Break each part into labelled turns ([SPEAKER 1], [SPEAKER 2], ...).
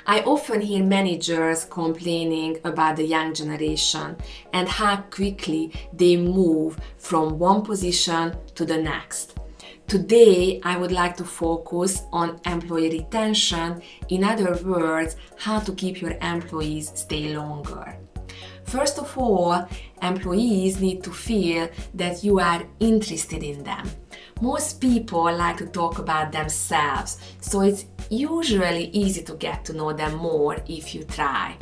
[SPEAKER 1] I often hear managers complaining about the young generation and how quickly they move from one position to the next. Today, I would like to focus on employee retention, in other words, how to keep your employees stay longer. First of all, employees need to feel that you are interested in them. Most people like to talk about themselves, so it's usually easy to get to know them more if you try.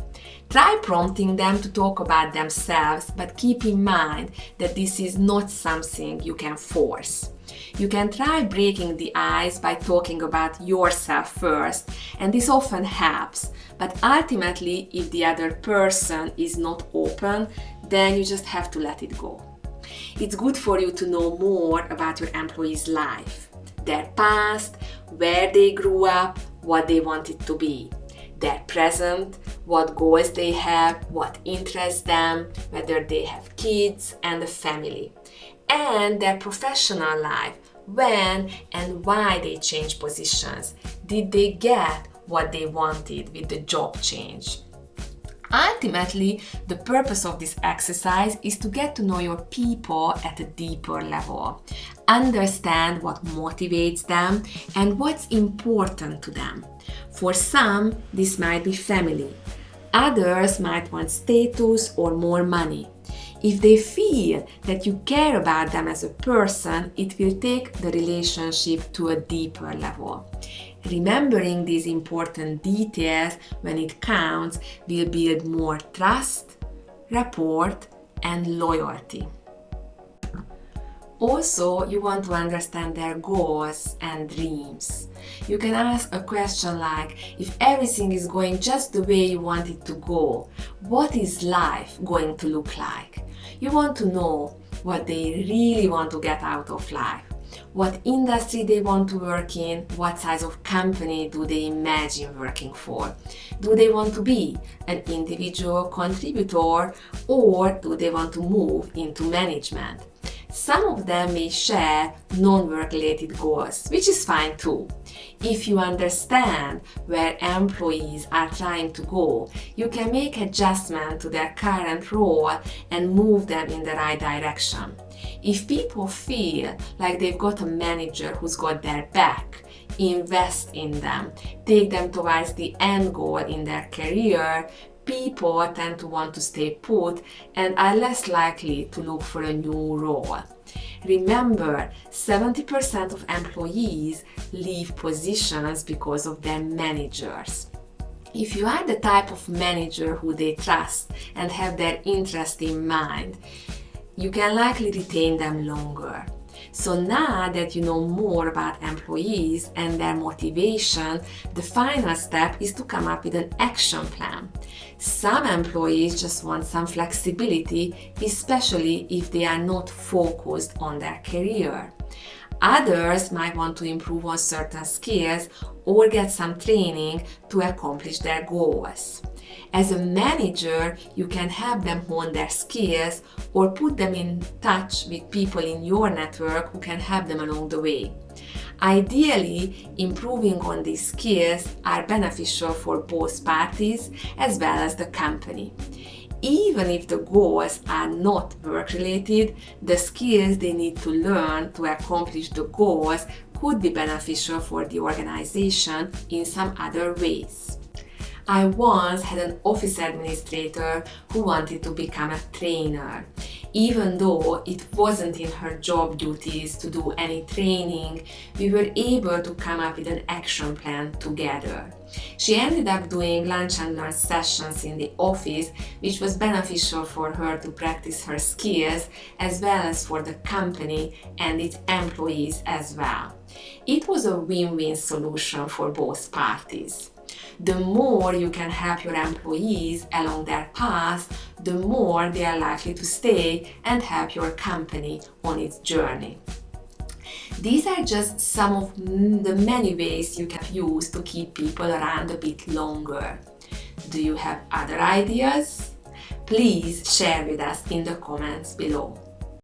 [SPEAKER 1] Try prompting them to talk about themselves, but keep in mind that this is not something you can force. You can try breaking the ice by talking about yourself first, and this often helps. But ultimately, if the other person is not open, then you just have to let it go. It's good for you to know more about your employee's life, their past, where they grew up, what they wanted to be, their present, what goals they have, what interests them, whether they have kids and a family, and their professional life, when and why they changed positions. Did they get what they wanted with the job change? Ultimately, the purpose of this exercise is to get to know your people at a deeper level. Understand what motivates them and what's important to them. For some, this might be family. Others might want status or more money. If they feel that you care about them as a person, it will take the relationship to a deeper level. Remembering these important details when it counts will build more trust, rapport, and loyalty. Also, you want to understand their goals and dreams. You can ask a question like, if everything is going just the way you want it to go, what is life going to look like? You want to know what they really want to get out of life, what industry they want to work in, what size of company do they imagine working for. Do they want to be an individual contributor, or do they want to move into management? Some of them may share non-work related goals, which is fine too. If you understand where employees are trying to go, you can make adjustments to their current role and move them in the right direction. If people feel like they've got a manager who's got their back, invest in them, take them towards the end goal in their career, people tend to want to stay put and are less likely to look for a new role. Remember, 70% of employees leave positions because of their managers. If you are the type of manager who they trust and have their interest in mind, you can likely retain them longer. So now that you know more about employees and their motivation, the final step is to come up with an action plan. Some employees just want some flexibility, especially if they are not focused on their career. Others might want to improve on certain skills or get some training to accomplish their goals. As a manager, you can help them hone their skills or put them in touch with people in your network who can help them along the way. Ideally, improving on these skills are beneficial for both parties as well as the company. Even if the goals are not work-related, the skills they need to learn to accomplish the goals could be beneficial for the organization in some other ways. I once had an office administrator who wanted to become a trainer. Even though it wasn't in her job duties to do any training, we were able to come up with an action plan together. She ended up doing lunch and learn sessions in the office, which was beneficial for her to practice her skills as well as for the company and its employees as well. It was a win-win solution for both parties. The more you can help your employees along their path, the more they are likely to stay and help your company on its journey. These are just some of the many ways you can use to keep people around a bit longer. Do you have other ideas? Please share with us in the comments below.